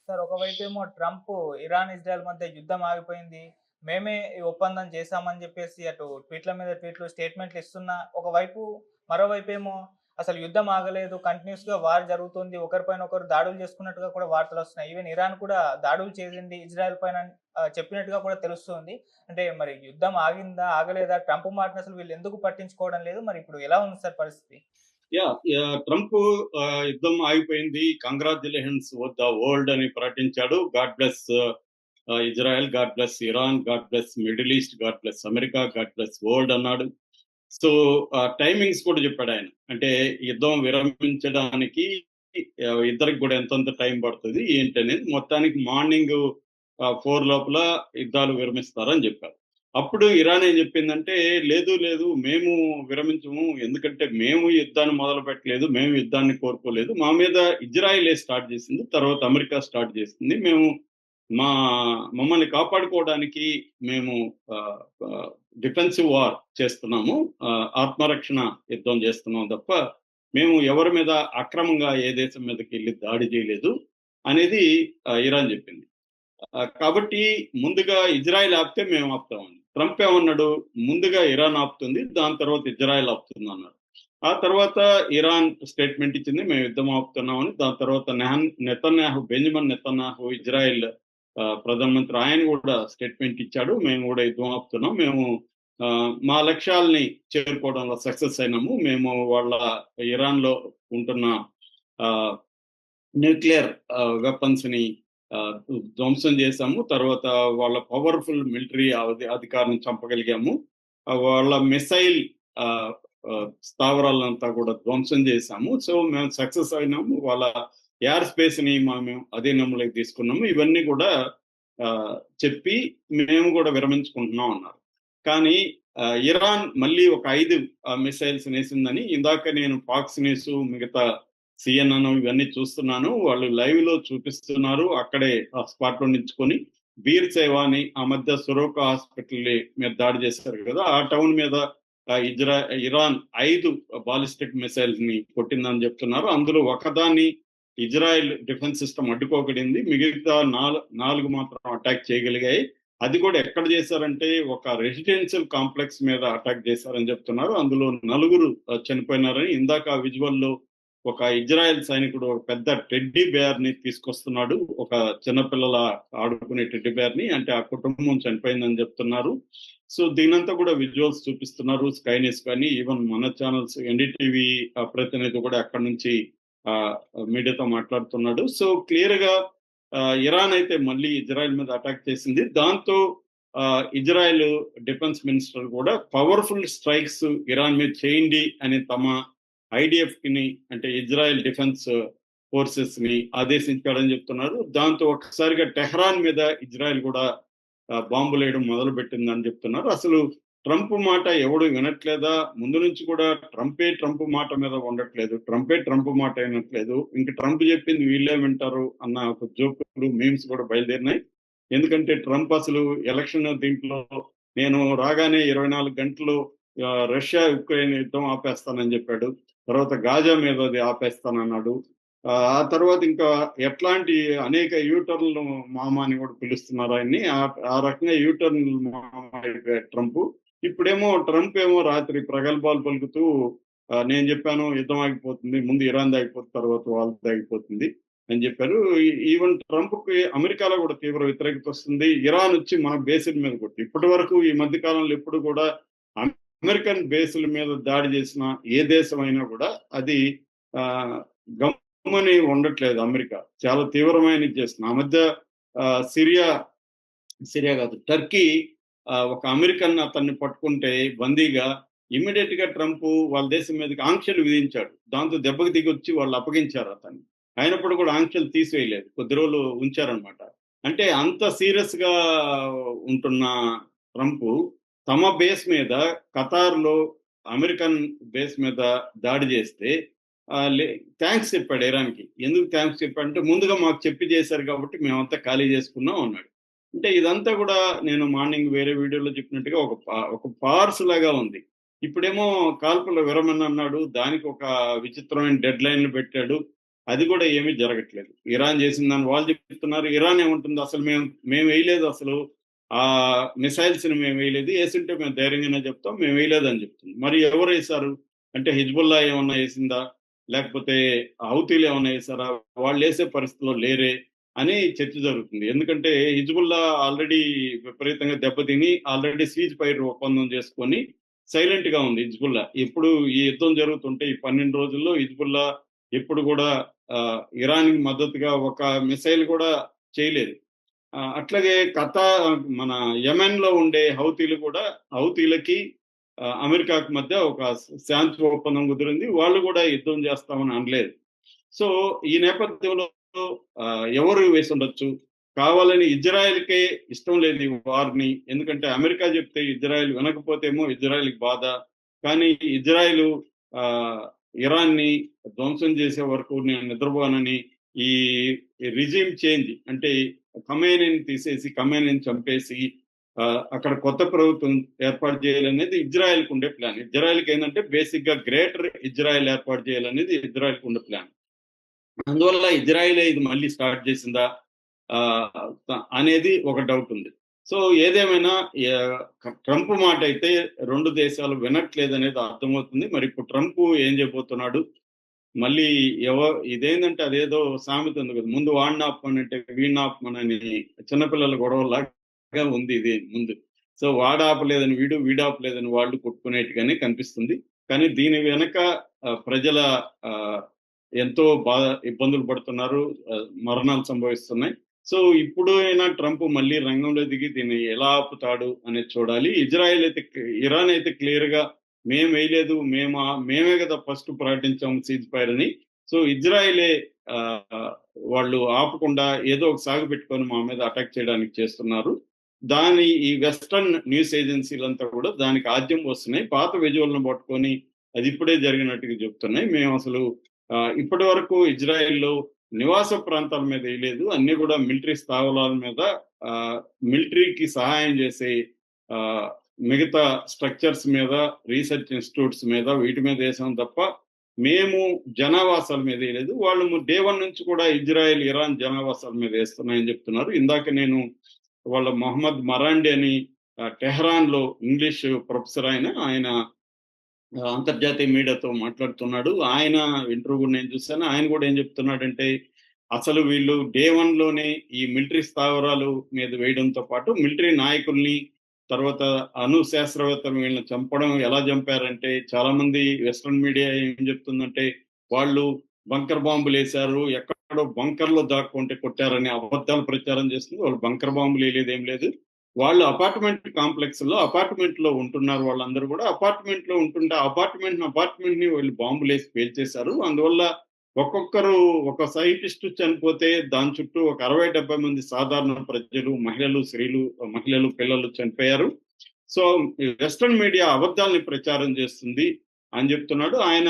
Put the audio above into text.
Sir ఒకవైపేమో Trump Iran, Israel మధ్య యుద్ధం ఆగిపోయింది. మేమే ఈ ఒప్పందం చేశామని జెప్పేసి అటు ట్వీట్ల మీద ట్వీట్లు, స్టేట్‌మెంట్లు ఇస్తున్నా, ఒకవైపు మరోవైపేమో అసలు యుద్ధం ఆగలేదు. కంటిన్యూయస్‌గా వార్ జరుగుతుంది. ఒకరిపైన ఒకరు దాడులు చేసుకున్నట్టుగా కూడా వార్తలొస్తున్నాయి. ఈవెన్ ఇరాన్ కూడా దాడులు చేసింది ఇజ్రాయెల్ పైన చెప్పినట్టుగా కూడా తెలుస్తుంది. అంటే మరి యుద్ధం ఆగిందా? ఆగలేదా? ట్రంప్ మాటని అసలు వీళ్ళెందుకు పట్టించుకోవడం లేదు? మరి ఇప్పుడు ఎలా ఉంది సార్ పరిస్థితి? ట్రంప్ యుద్ధం ఆగిపోయింది, కంగ్రాచులేషన్స్ ద వరల్డ్ అని ప్రకటించాడు. God bless Israel, God bless Iran, God bless middle east, God bless America, God bless world అన్నాడు. సో టైమింగ్స్ కూడా చెప్పాడు ఆయన. అంటే యుద్ధం విరమించడానికి ఇద్దరికి కూడా ఎంతంత టైం పడుతుంది ఏంటనేది మొత్తానికి మార్నింగ్ 4 లోపల యుద్ధాలు విరమిస్తారని చెప్పారు. అప్పుడు ఇరాన్ ఏం చెప్పిందంటే, లేదు లేదు మేము విరమించము, ఎందుకంటే మేము యుద్ధాన్ని మొదలు పెట్టలేదు, మేము యుద్ధాన్ని కోరుకోలేదు, మా మీద ఇజ్రాయిలే స్టార్ట్ చేసింది, తర్వాత అమెరికా స్టార్ట్ చేసింది, మేము మా మమ్మల్ని కాపాడుకోవడానికి మేము డిఫెన్సివ్ వార్ చేస్తున్నాము, ఆత్మరక్షణ యుద్ధం చేస్తున్నాం తప్ప మేము ఎవరి మీద అక్రమంగా ఏ దేశం మీదకి వెళ్ళి దాడి చేయలేదు అనేది ఇరాన్ చెప్పింది. కాబట్టి ముందుగా ఇజ్రాయెల్ ఆపితే మేము ఆపుతామని. ట్రంప్ ఏమన్నాడు, ముందుగా ఇరాన్ ఆపుతుంది, దాని తర్వాత ఇజ్రాయెల్ ఆపుతుంది అన్నాడు. ఆ తర్వాత ఇరాన్ స్టేట్మెంట్ ఇచ్చింది, మేము యుద్ధం ఆపుతున్నామని. దాని తర్వాత నెతన్యాహు, బెంజమిన్ నెతన్యాహు, ఇజ్రాయెల్ ప్రధానమంత్రి, ఆయన కూడా స్టేట్మెంట్ ఇచ్చాడు, మేము కూడా యుద్ధం ఆపుతున్నాం, మేము మా లక్ష్యాలని చేరుకోవడంలో సక్సెస్ అయినాము, మేము వాళ్ళ ఇరాన్ లో ఉంటున్న న్యూక్లియర్ వెపన్స్ ని ధ్వంసం చేశాము, తర్వాత వాళ్ళ పవర్ఫుల్ మిలిటరీ అధికారిని చంపగలిగాము, వాళ్ళ మిసైల్ స్థావరాలంతా కూడా ధ్వంసం చేశాము, సో మేము సక్సెస్ అయినాము, వాళ్ళ ఎయిర్ స్పేస్ ని మేము అధీనంలోకి తీసుకున్నాము, ఇవన్నీ కూడా చెప్పి మేము కూడా విరమించుకుంటున్నాం అన్నారు. కానీ ఇరాన్ మళ్ళీ ఒక 5 మిసైల్స్ వేసిందని ఇందాక నేను ఫాక్స్ న్యూస్, మిగతా సిఎన్ఎన్ ఇవన్నీ చూస్తున్నాను, వాళ్ళు లైవ్ లో చూపిస్తున్నారు. అక్కడే స్పాట్ లో నించుకొని బీర్ సేవాని, ఆ మధ్య సురోకా హాస్పిటల్ మీద దాడి చేశారు కదా, ఆ టౌన్ మీద ఇరాన్ 5 బాలిస్టిక్ మిసైల్స్ ని కొట్టిందని చెప్తున్నారు. అందులో ఒకదాన్ని ఇజ్రాయెల్ డిఫెన్స్ సిస్టమ్ అడ్డుకోగలిగింది, మిగతా 4 మాత్రం అటాక్ చేయగలిగాయి. అది కూడా ఎక్కడ చేశారంటే ఒక రెసిడెన్షియల్ కాంప్లెక్స్ మీద అటాక్ చేశారని చెప్తున్నారు. అందులో 4 చనిపోయినారని. ఇందాక ఆ విజువల్లో ఒక ఇజ్రాయెల్ సైనికుడు ఒక పెద్ద టెడ్డీ బేర్ ని తీసుకొస్తున్నాడు, ఒక చిన్నపిల్లల ఆడుకునే టెడ్డీ బేర్ ని, అంటే ఆ కుటుంబం చనిపోయిందని చెప్తున్నారు. సో దీనంతా కూడా విజువల్స్ చూపిస్తున్నారు, స్కై న్యూస్ కానీ ఈవెన్ మన ఛానల్స్, ఎన్డీటీవీ ప్రతినిధి కూడా అక్కడ నుంచి మీడియాతో మాట్లాడుతున్నాడు. సో క్లియర్ గా ఇరాన్ అయితే మళ్ళీ ఇజ్రాయెల్ మీద అటాక్ చేసింది. దాంతో ఇజ్రాయెల్ డిఫెన్స్ మినిస్టర్ కూడా పవర్ఫుల్ స్ట్రైక్స్ ఇరాన్ మీద చేయండి అని తమ ఐడిఎఫ్ ని, అంటే ఇజ్రాయెల్ డిఫెన్స్ ఫోర్సెస్ ని ఆదేశించాడని చెప్తున్నారు. దాంతో ఒకసారిగా టెహ్రాన్ మీద ఇజ్రాయెల్ కూడా బాంబులు వేయడం మొదలు పెట్టిందని చెప్తున్నారు. అసలు ట్రంప్ మాట ఎవడు వినట్లేదా? ముందు నుంచి కూడా ట్రంప్ మాట మీద ఉండట్లేదు, ట్రంప్ మాట వినట్లేదు, ఇంక ట్రంప్ చెప్పింది వీళ్ళే వింటారు అన్న ఒక జోకులు, మీమ్స్ కూడా బయలుదేరినాయి. ఎందుకంటే ట్రంప్ అసలు ఎలక్షన్ దీంట్లో నేను రాగానే 24 గంటలు రష్యా ఉక్రెయిన్ యుద్ధం ఆపేస్తానని చెప్పాడు, తర్వాత గాజా మీద అది ఆపేస్తానన్నాడు, ఆ తర్వాత ఇంకా ఎట్లాంటి అనేక యూటర్న్లు మామ అని కూడా పిలుస్తున్నారు ఆయన్ని. ఆ రకంగా యూటర్న్ మామ అయిపోయాడు ట్రంప్. ఇప్పుడేమో ట్రంప్ ఏమో రాత్రి ప్రగల్భాలు పలుకుతూ నేను చెప్పాను యుద్ధం ఆగిపోతుంది, ముందు ఇరాన్ ఆగిపోతుంది, తర్వాత వాళ్ళది ఆగిపోతుంది అని చెప్పారు. ఈవెన్ ట్రంప్ కి అమెరికాలో కూడా తీవ్ర వ్యతిరేకత వస్తుంది. ఇరాన్ వచ్చి మన బేసుల మీద కొట్టి, ఇప్పటి వరకు ఈ మధ్య కాలంలో ఎప్పుడు కూడా అమెరికన్ బేసుల మీద దాడి చేసిన ఏ దేశం అయినా కూడా అది గమ్మని ఉండట్లేదు. అమెరికా చాలా తీవ్రమైన చేస్తుంది. ఆ మధ్య సిరియా కాదు, టర్కీ ఒక అమెరికన్ అతన్ని పట్టుకుంటే బందీగా, ఇమ్మీడియట్ గా ట్రంప్ వాళ్ళ దేశం మీదకి ఆంక్షలు విధించాడు. దాంతో దెబ్బకి దిగి వచ్చి వాళ్ళు అప్పగించారు అతన్ని. అయినప్పుడు కూడా ఆంక్షలు తీసివేయలేదు, కొద్ది రోజులు ఉంచారనమాట. అంటే అంత సీరియస్ గా ఉంటున్న ట్రంప్ తమ బేస్ మీద, ఖతార్ లో అమెరికన్ బేస్ మీద దాడి చేస్తే థ్యాంక్స్ చెప్పాడు ఇరాన్కి. ఎందుకు థ్యాంక్స్ చెప్పాడంటే, ముందుగా మాకు చెప్పి చేశారు కాబట్టి మేమంతా ఖాళీ చేసుకున్నాం అన్నాడు. అంటే ఇదంతా కూడా నేను మార్నింగ్ వేరే వీడియోలో చెప్పినట్టుగా ఒక పార్స్ లాగా ఉంది. ఇప్పుడేమో కాల్పుల విరమణ అన్నాడు, దానికి ఒక విచిత్రమైన డెడ్ లైన్లు పెట్టాడు. అది కూడా ఏమీ జరగట్లేదు. ఇరాన్ చేసిందని వాళ్ళు చెప్తున్నారు. ఇరాన్ ఏమంటుంది, అసలు మేము వేయలేదు, అసలు ఆ మిసైల్స్ ని మేము వేయలేదు, వేసింటే మేము ధైర్యంగానే చెప్తాం, మేము వేయలేదని చెప్తుంది. మరి ఎవరు వేశారు అంటే హిజ్బుల్లా ఏమన్నా వేసిందా, లేకపోతే హౌతీలు ఏమన్నా వేసారా, వాళ్ళు వేసే పరిస్థితిలో లేరే అని చర్చ జరుగుతుంది. ఎందుకంటే హిజ్బుల్లా ఆల్రెడీ విపరీతంగా దెబ్బతిని ఆల్రెడీ సీజ్ ఫైర్ ఒప్పందం చేసుకొని సైలెంట్ గా ఉంది హిజ్బుల్లా. ఎప్పుడు ఈ యుద్ధం జరుగుతుంటే ఈ 12 రోజుల్లో హిజ్బుల్లా ఎప్పుడు కూడా ఇరాన్ కి మద్దతుగా ఒక మిసైల్ కూడా చేయలేదు. అట్లాగే మన యెమెన్ లో ఉండే హౌతీలు కూడా, హౌతీలకి అమెరికాకు మధ్య ఒక శాంతి ఒప్పందం కుదిరింది. వాళ్ళు కూడా యుద్ధం చేస్తామని అనలేదు. సో ఈ నేపథ్యంలో ఎవరు వేసి ఉండొచ్చు? కావాలని ఇజ్రాయెల్కే ఇష్టం లేదు ఈ వార్ని. ఎందుకంటే అమెరికా చెప్తే ఇజ్రాయెల్ వినకపోతేమో ఇజ్రాయెల్కి బాధ. కానీ ఇజ్రాయెల్ ఇరాన్ని ధ్వంసం చేసే వరకు నేను నిద్రపోనని, ఈ రిజిమ్ చేంజ్ అంటే ఖమేనీని తీసేసి, ఖమేనీని చంపేసి అక్కడ కొత్త ప్రభుత్వం ఏర్పాటు చేయాలనేది ఇజ్రాయెల్కి ఉండే ప్లాన్. ఇజ్రాయెల్కి ఏంటంటే బేసిక్ గా గ్రేటర్ ఇజ్రాయెల్ ఏర్పాటు చేయాలనేది ఇజ్రాయెల్కి ఉండే ప్లాన్. అందువల్ల ఇజ్రాయెలే ఇది మళ్ళీ స్టార్ట్ చేసిందా అనేది ఒక డౌట్ ఉంది. సో ఏదేమైనా ట్రంప్ మాట అయితే 2 దేశాలు వినట్లేదనేది అర్థమవుతుంది. మరి ఇప్పుడు ట్రంప్ ఏం చేయబోతున్నాడు? మళ్ళీ ఇదేంటంటే అదేదో సామెత ఉంది కదా, ముందు వాడిని ఆపమనంటే వీడిని ఆపమనని చిన్నపిల్లల గొడవలాగా ఉంది ఇది ముందు. సో వాడు ఆపలేదని వీడు ఆపలేదని వాళ్ళు కొట్టుకునేట్టుగానే కనిపిస్తుంది. కానీ దీని వెనక ప్రజల ఎంతో ఇబ్బందులు పడుతున్నారు, మరణాలు సంభవిస్తున్నాయి. సో ఇప్పుడు అయినా ట్రంప్ మళ్ళీ రంగంలో దిగి దీన్ని ఎలా ఆపుతాడు అనేది చూడాలి. ఇరాన్ అయితే క్లియర్ గా మేము వేయలేదు, మేమే కదా ఫస్ట్ ప్రకటించాం సీజ్ ఫైర్ అని. సో ఇజ్రాయెలే వాళ్ళు ఆపకుండా ఏదో ఒక సాగు పెట్టుకొని మా మీద అటాక్ చేయడానికి చేస్తున్నారు. ఈ వెస్టర్న్ న్యూస్ ఏజెన్సీలంతా కూడా దానికి ఆద్యం వస్తున్నాయి. పాత విజువల్ను పట్టుకొని అది ఇప్పుడే జరిగినట్టుగా చెప్తున్నాయి. మేము అసలు ఇప్పటి వరకు ఇజ్రాయెల్లో నివాస ప్రాంతాల మీద వేయలేదు, అన్ని కూడా మిలిటరీ స్థావరాల మీద, మిలిటరీకి సహాయం చేసే మిగతా స్ట్రక్చర్స్ మీద, రీసెర్చ్ ఇన్స్టిట్యూట్స్ మీద, వీటి మీద వేసాం తప్ప మేము జనావాసాల మీద వేయలేదు. వాళ్ళు డే 1 నుంచి కూడా ఇజ్రాయెల్ ఇరాన్ జనావాసాల మీద వేస్తున్నాయని చెప్తున్నారు. ఇందాక నేను వాళ్ళ మొహమ్మద్ మరాండి అని టెహ్రాన్ లో ఇంగ్లీష్ ప్రొఫెసర్, ఆయన అంతర్జాతీయ మీడియాతో మాట్లాడుతున్నాడు. ఆయన ఇంటర్వ్యూ నేను చూశాను. ఆయన కూడా ఏం చెప్తున్నాడంటే అసలు వీళ్ళు డే 1 లోనే ఈ మిలిటరీ స్థావరాలు మీద వేయడంతో పాటు మిలిటరీ నాయకుల్ని, తర్వాత అణు శాస్త్రవేత్తలు వీళ్ళని చంపడం ఎలా చంపారంటే, చాలా మంది వెస్ట్రన్ మీడియా ఏం చెప్తుందంటే వాళ్ళు బంకర్ బాంబులు వేశారు, ఎక్కడో బంకర్లో దాక్కుంటే కొట్టారని అబద్ధాలు ప్రచారం చేస్తుంది. వాళ్ళు బంకర్ బాంబులు వేయలేదేం లేదు. వాళ్ళు అపార్ట్మెంట్ లో ఉంటున్నారు. వాళ్ళందరూ కూడా అపార్ట్మెంట్ లో ఉంటుంటే అపార్ట్మెంట్ ని వాళ్ళు బాంబులు వేసి పేల్చేశారు. అందువల్ల ఒక్కొక్కరు ఒక సైంటిస్ట్ చనిపోతే దాని చుట్టూ ఒక 60-70 మంది సాధారణ ప్రజలు, మహిళలు, పిల్లలు చనిపోయారు. సో వెస్ట్రన్ మీడియా అబద్ధాలని ప్రచారం చేస్తుంది అని చెప్తున్నాడు ఆయన.